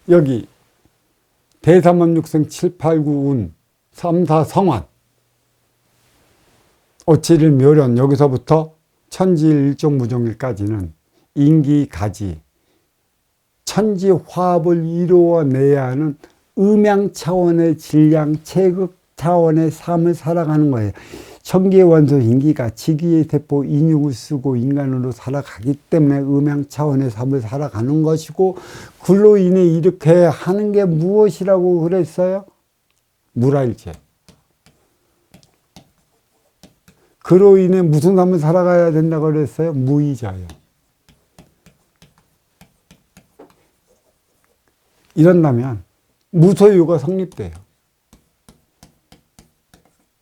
여기 대삼원육생 7, 8, 9운 3, 4 성환 오칠일 묘련 여기서부터 천지일 일종무종일까지는 인기가지 천지화합을 이루어내야 하는 음양 차원의 질량 체극 차원의 삶을 살아가는 거예요. 천기의 원소 인기가 지기의 세포 인육을 쓰고 인간으로 살아가기 때문에 음양 차원의 삶을 살아가는 것이고, 그로 인해 이렇게 하는 게 무엇이라고 그랬어요? 무라일체. 그로 인해 무슨 삶을 살아가야 된다고 그랬어요? 무의자요. 이런다면 무소유가 성립돼요.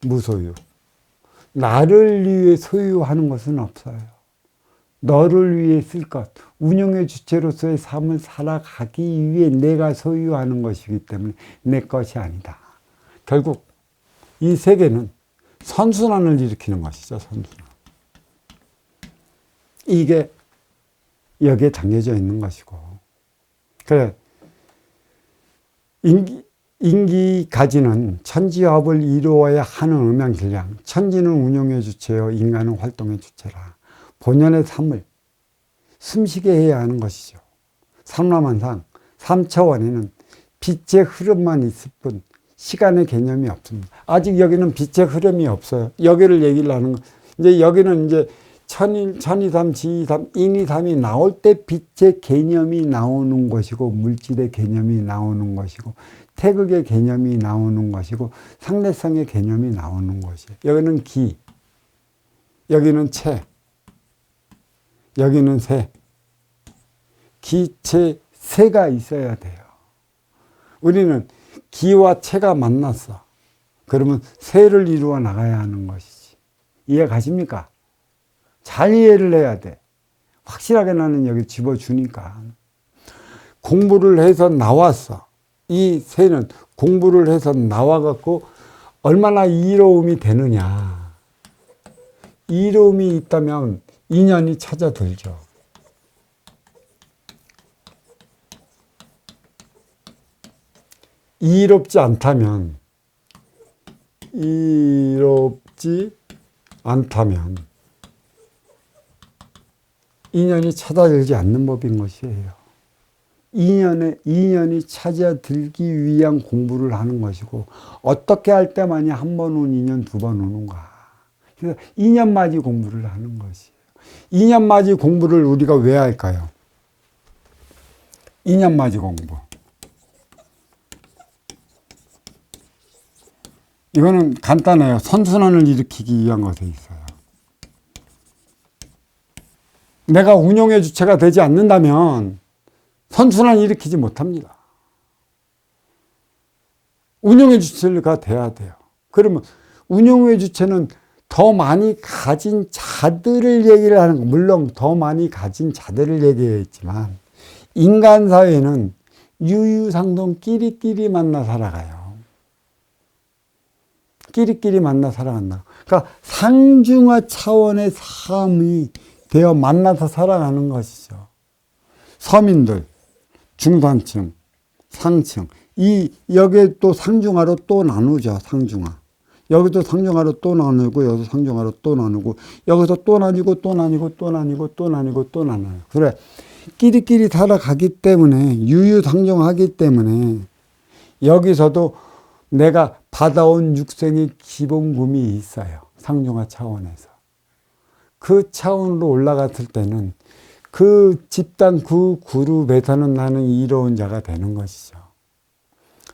무소유. 나를 위해 소유하는 것은 없어요. 너를 위해 쓸 것, 운영의 주체로서의 삶을 살아가기 위해 내가 소유하는 것이기 때문에 내 것이 아니다. 결국 이 세계는 선순환을 일으키는 것이죠. 선순환. 이게 여기에 담겨져 있는 것이고, 그래 인기가지는 천지화합을 이루어야 하는 음양질량, 천지는 운용의 주체요 인간은 활동의 주체라. 본연의 삶을 숨쉬게 해야 하는 것이죠. 삼라만상 3차원에는 빛의 흐름만 있을 뿐 시간의 개념이 없습니다. 아직 여기는 빛의 흐름이 없어요. 여기를 얘기를 하는 거. 이제 여기는 이제 천이삼, 지이삼, 인이삼이 나올 때 빛의 개념이 나오는 것이고, 물질의 개념이 나오는 것이고, 태극의 개념이 나오는 것이고, 상대성의 개념이 나오는 것이에요. 여기는 기, 여기는 체, 여기는 세. 기체 세가 있어야 돼요. 우리는 기와 체가 만났어. 그러면 세를 이루어 나가야 하는 것이지. 이해 가십니까? 잘 이해를 해야 돼. 확실하게 나는 여기 집어주니까. 공부를 해서 나왔어. 이 새는 공부를 해서 나와갖고 얼마나 이로움이 되느냐. 이로움이 있다면 인연이 찾아들죠. 이롭지 않다면 인연이 찾아들지 않는 법인 것이에요. 인연이 찾아들기 위한 공부를 하는 것이고, 어떻게 할 때만이 한 번 온 인연, 두 번 오는가. 그래서 인연맞이 공부를 하는 것이에요. 인연맞이 공부를 우리가 왜 할까요? 인연맞이 공부. 이거는 간단해요. 선순환을 일으키기 위한 것에 있어요. 내가 운용의 주체가 되지 않는다면 선순환 일으키지 못합니다. 운용의 주체가 돼야 돼요. 그러면 운용의 주체는 더 많이 가진 자들을 얘기를 하는 거, 물론 더 많이 가진 자들을 얘기했지만, 인간 사회는 유유상동 끼리끼리 만나 살아가요. 끼리끼리 만나 살아간다. 그러니까 상중하 차원의 삶이 되어 만나서 살아가는 것이죠. 서민들, 중산층, 상층, 여기에 또 상중하로 또 나누죠. 상중하. 여기도 상중하로 또 나누고, 여기도 상중하로 또 나누고, 여기서 또 나뉘고, 또 나뉘고, 또 나뉘고, 또 나뉘고, 또 나눠요. 그래. 끼리끼리 살아가기 때문에, 유유상종하기 때문에, 여기서도 내가 받아온 육생의 기본금이 있어요. 상중하 차원에서. 그 차원으로 올라갔을 때는 그 집단, 그 그룹에서는 나는 이로운 자가 되는 것이죠.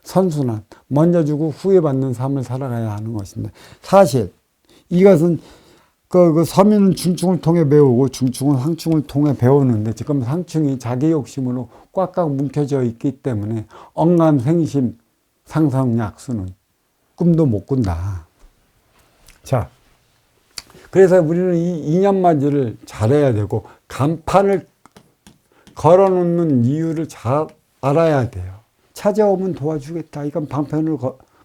선순환, 먼저 주고 후에 받는 삶을 살아가야 하는 것인데, 사실 이것은 그 서민은 중충을 통해 배우고 중충은 상충을 통해 배우는데, 지금 상충이 자기 욕심으로 꽉꽉 뭉켜져 있기 때문에 억남생심 상상약수는 꿈도 못 꾼다. 자, 그래서 우리는 이 인연맞이를 잘해야 되고, 간판을 걸어놓는 이유를 잘 알아야 돼요. 찾아오면 도와주겠다. 이건 방편을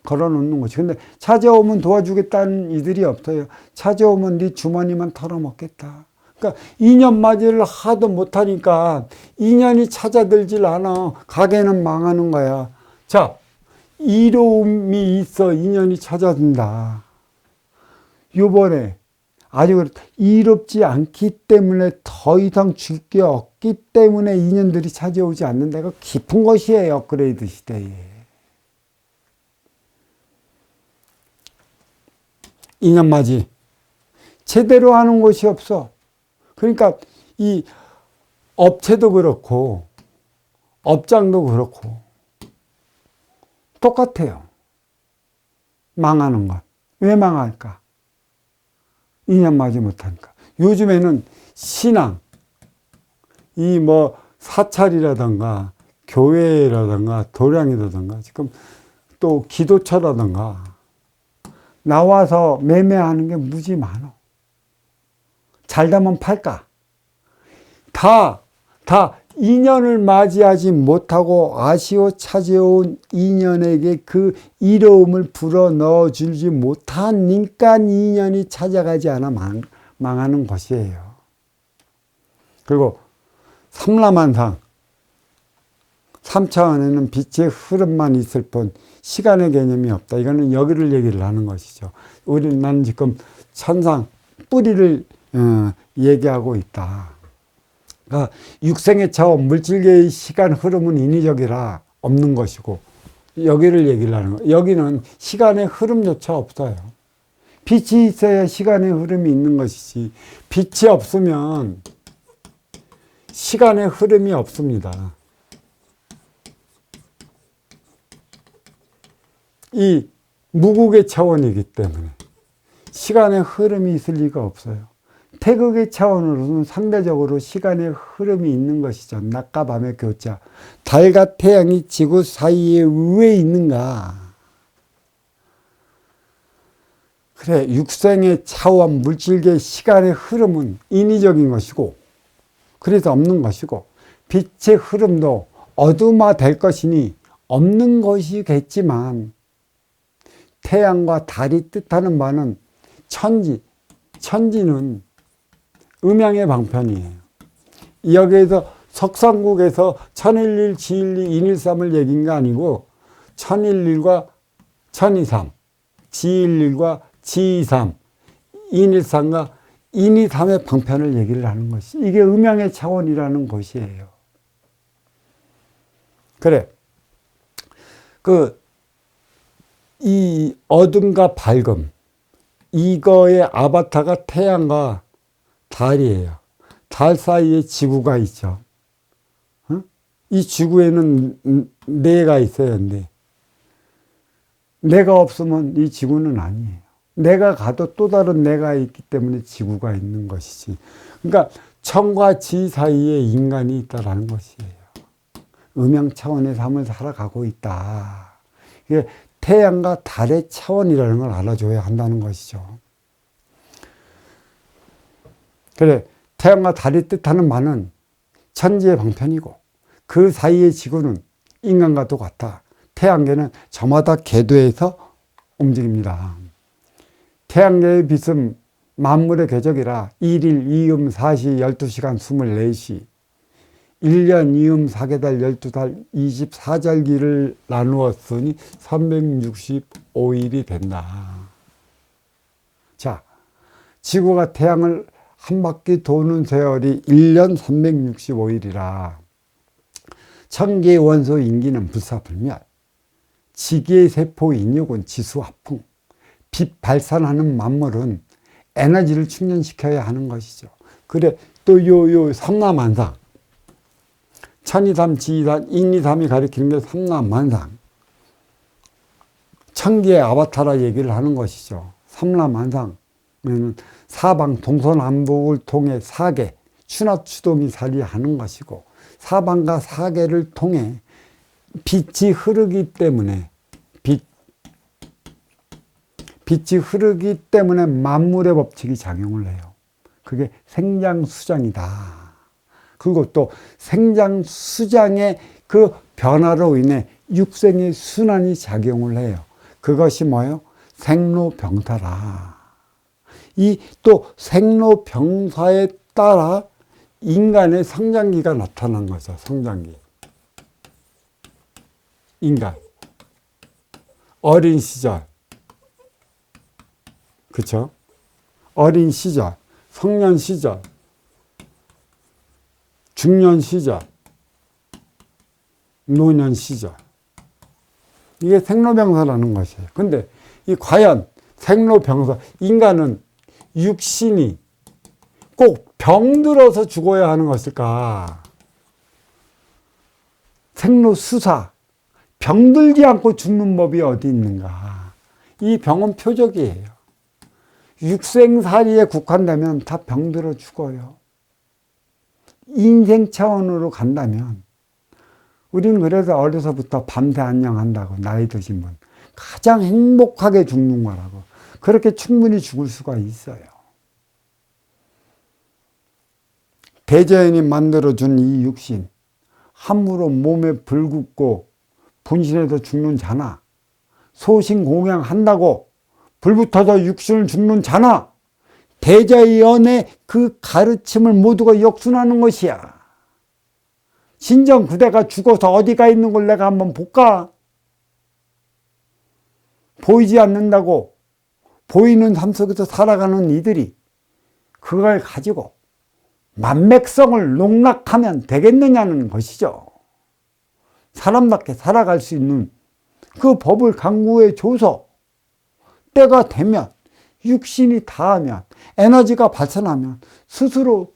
걸어놓는 거지. 근데 찾아오면 도와주겠다는 이들이 없어요. 찾아오면 네 주머니만 털어먹겠다. 그러니까 인연맞이를 하도 못하니까 인연이 찾아들질 않아. 가게는 망하는 거야. 자, 이로움이 있어 인연이 찾아든다. 요번에 아주 이롭지 않기 때문에 더 이상 줄 게 없기 때문에 인연들이 찾아오지 않는다가 깊은 것이에요. 업그레이드 시대에. 인연맞이. 제대로 하는 곳이 없어. 그러니까 이 업체도 그렇고 업장도 그렇고 똑같아요. 망하는 것. 왜 망할까? 인연맞이 못하니까. 요즘에는 신앙, 이 뭐 사찰이라든가 교회라든가 도량이라든가 지금 또 기도처라든가 나와서 매매하는 게 무지 많아. 잘 되면 팔까? 다 인연을 맞이하지 못하고 아쉬워 찾아온 인연에게 그 이로움을 불어넣어 주지 못하니까 인연이 찾아가지 않아 망하는 것이에요. 그리고 삼라만상, 3차원에는 빛의 흐름만 있을 뿐 시간의 개념이 없다. 이거는 여기를 얘기를 하는 것이죠. 나는 지금 천상 뿌리를 얘기하고 있다. 그러니까 육생의 차원, 물질계의 시간 흐름은 인위적이라 없는 것이고 여기를 얘기를 하는 거예요. 여기는 시간의 흐름조차 없어요. 빛이 있어야 시간의 흐름이 있는 것이지 빛이 없으면 시간의 흐름이 없습니다. 이 무국의 차원이기 때문에 시간의 흐름이 있을 리가 없어요. 태극의 차원으로는 상대적으로 시간의 흐름이 있는 것이죠. 낮과 밤의 교차. 달과 태양이 지구 사이에 왜 있는가? 그래, 육생의 차원, 물질계의 시간의 흐름은 인위적인 것이고 그래서 없는 것이고 빛의 흐름도 어둠화될 것이니 없는 것이겠지만 태양과 달이 뜻하는 바는 천지는 음양의 방편이에요. 여기에서 석상국에서 천일일, 지일이, 인일삼을 얘기한 게 아니고 천일일과 천이삼, 지일일과 지이삼, 인일삼과 인이삼의 방편을 얘기를 하는 것이 이게 음양의 차원이라는 것이에요. 그래. 이 어둠과 밝음, 이거의 아바타가 태양과 달이에요. 달 사이에 지구가 있죠. 이 지구에는 내가 있어야 돼. 내가 없으면 이 지구는 아니에요. 내가 가도 또 다른 내가 있기 때문에 지구가 있는 것이지. 그러니까 천과 지 사이에 인간이 있다라는 것이에요. 음양 차원의 삶을 살아가고 있다. 이게 태양과 달의 차원이라는 걸 알아줘야 한다는 것이죠. 그래, 태양과 달이 뜻하는 바는 천지의 방편이고 그 사이의 지구는 인간과 똑같다. 태양계는 저마다 궤도에서 움직입니다. 태양계의 빛은 만물의 궤적이라 1일 2음 4시 12시간 24시 1년 2음 4개달 12달 24절기를 나누었으니 365일이 된다. 자, 지구가 태양을 한 바퀴 도는 세월이 1년 365일이라 천개의 원소 인기는 불사불멸, 지기의 세포 인육은 지수화풍, 빛 발산하는 만물은 에너지를 충전시켜야 하는 것이죠. 그래, 또 요 삼라만상, 천이삼, 지이삼, 인이삼이 가리키는 게 삼라만상. 천기의 아바타라 얘기를 하는 것이죠. 삼라만상. 사방 동서남북을 통해 사계, 추나추동이 살이하는 것이고 사방과 사계를 통해 빛이 흐르기 때문에 빛이 흐르기 때문에 만물의 법칙이 작용을 해요. 그게 생장수장이다. 그리고 또 생장수장의 그 변화로 인해 육생의 순환이 작용을 해요. 그것이 뭐예요? 생로병사라. 이 또 생로병사에 따라 인간의 성장기가 나타난 거죠. 성장기. 인간. 어린 시절. 그쵸? 어린 시절, 성년 시절, 중년 시절, 노년 시절. 이게 생로병사라는 것이에요. 근데 이 과연 생로병사, 인간은 육신이 꼭 병들어서 죽어야 하는 것일까? 생로수사, 병들지 않고 죽는 법이 어디 있는가? 이 병은 표적이에요. 육생살이에 국한되면 다 병들어 죽어요. 인생 차원으로 간다면 우리는 그래서 어려서부터 밤새 안녕한다고, 나이 드신 분 가장 행복하게 죽는 거라고. 그렇게 충분히 죽을 수가 있어요. 대자연이 만들어준 이 육신, 함부로 몸에 불붙고 분신해서 죽는 자나, 소신공양한다고 불붙어서 육신을 죽는 자나, 대자연의 그 가르침을 모두가 역순하는 것이야. 진정 그대가 죽어서 어디가 있는 걸 내가 한번 볼까? 보이지 않는다고 보이는 삶 속에서 살아가는 이들이 그걸 가지고 만맥성을 농락하면 되겠느냐는 것이죠. 사람답게 살아갈 수 있는 그 법을 강구해 줘서 때가 되면, 육신이 닿으면, 에너지가 발산하면 스스로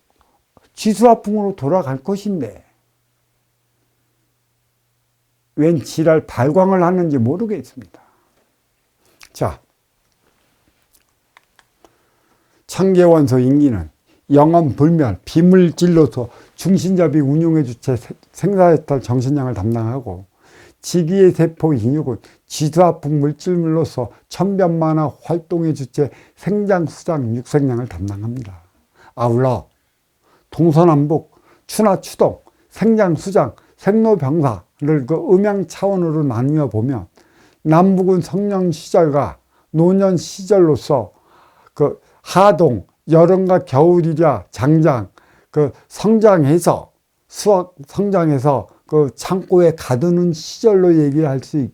지수화풍으로 돌아갈 것인데 웬 지랄 발광을 하는지 모르겠습니다. 자, 청계원소 임기는 영원불멸, 비물질로서 중신잡이 운용의 주체 생사해탈 정신량을 담당하고, 지기의 세포 인육은 지수화풍 물질물로서 천변만화 활동의 주체 생장수장 육생량을 담당합니다. 아울러 동서남북, 추나추동, 생장수장, 생로병사를 그 음양 차원으로 나누어 보면, 남북은 성년 시절과 노년 시절로서 그 하동, 여름과 겨울이랴 장장, 그 성장해서, 수학 성장해서 그 창고에 가두는 시절로 얘기할 수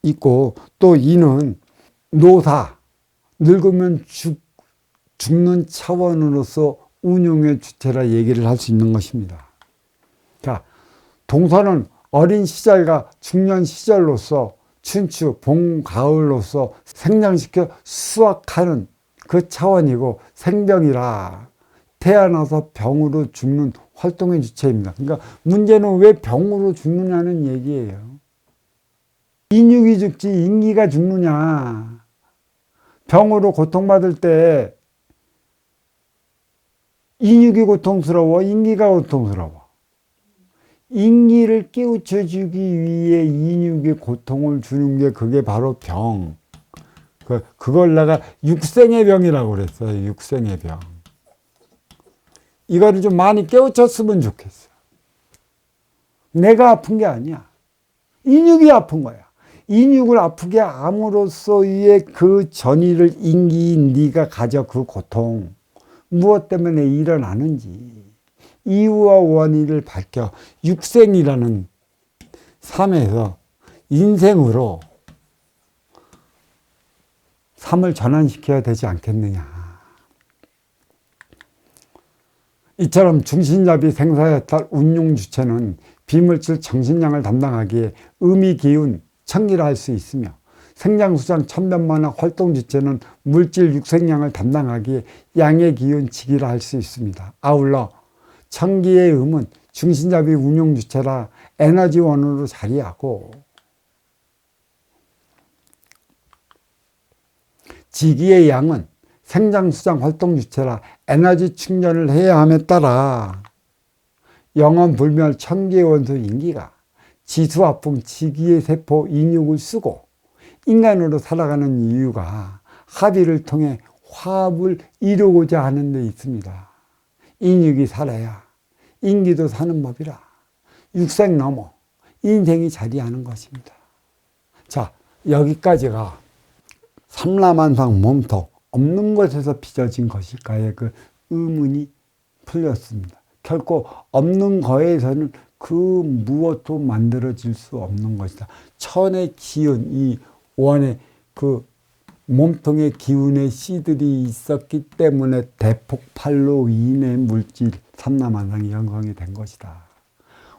있고, 또 이는 노사, 늙으면 죽는 차원으로서 운용의 주체라 얘기를 할 수 있는 것입니다. 자, 동서는 어린 시절과 중년 시절로서 춘추, 봄, 가을로서 생장시켜 수확하는 그 차원이고, 생병이라 태어나서 병으로 죽는 활동의 주체입니다. 그러니까 문제는 왜 병으로 죽느냐는 얘기예요. 인육이 죽지 인기가 죽느냐. 병으로 고통받을 때 인육이 고통스러워, 인기가 고통스러워. 인기를 깨우쳐주기 위해 인육의 고통을 주는 게 그게 바로 병. 그걸 내가 육생의 병이라고 그랬어요. 육생의 병. 이거를 좀 많이 깨우쳤으면 좋겠어. 내가 아픈 게 아니야. 인육이 아픈 거야. 인육을 아프게 함으로써의 그 전이를 인기인 네가 가져 그 고통. 무엇 때문에 일어나는지 이유와 원인을 밝혀 육생이라는 삶에서 인생으로 삶을 전환시켜야 되지 않겠느냐. 이처럼 중신잡이 생사해탈 운용 주체는 비물질 정신량을 담당하기에 음이 기운 청기라 할 수 있으며, 생장수장 천변만화 활동 주체는 물질 육생량을 담당하기에 양의 기운 지기라 할 수 있습니다. 아울러 청기의 음은 중신잡이 운용 주체라 에너지원으로 자리하고, 지기의 양은 생장수장 활동 주체라 에너지 충전을 해야 함에 따라 영원불멸 천기의 원소 인기가 지수화풍 지기의 세포 인육을 쓰고 인간으로 살아가는 이유가 합의를 통해 화합을 이루고자 하는 데 있습니다. 인육이 살아야 인기도 사는 법이라 육생 넘어 인생이 자리하는 것입니다. 자, 여기까지가 삼라만상 몸통 없는 것에서 빚어진 것일까의 그 의문이 풀렸습니다. 결코 없는 거에서는 그 무엇도 만들어질 수 없는 것이다. 천의 기운, 이 원의 그 몸통의 기운의 씨들이 있었기 때문에 대폭발로 인해 물질 삼라만상이 형성이 된 것이다.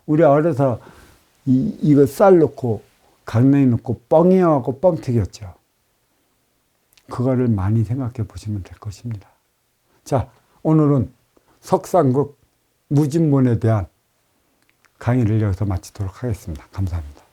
우리 어려서 이거 쌀 넣고 강냉이 넣고 뻥이어갖고 뻥 튀겼죠. 그거를 많이 생각해 보시면 될 것입니다. 자, 오늘은 석상국 무진문에 대한 강의를 여기서 마치도록 하겠습니다. 감사합니다.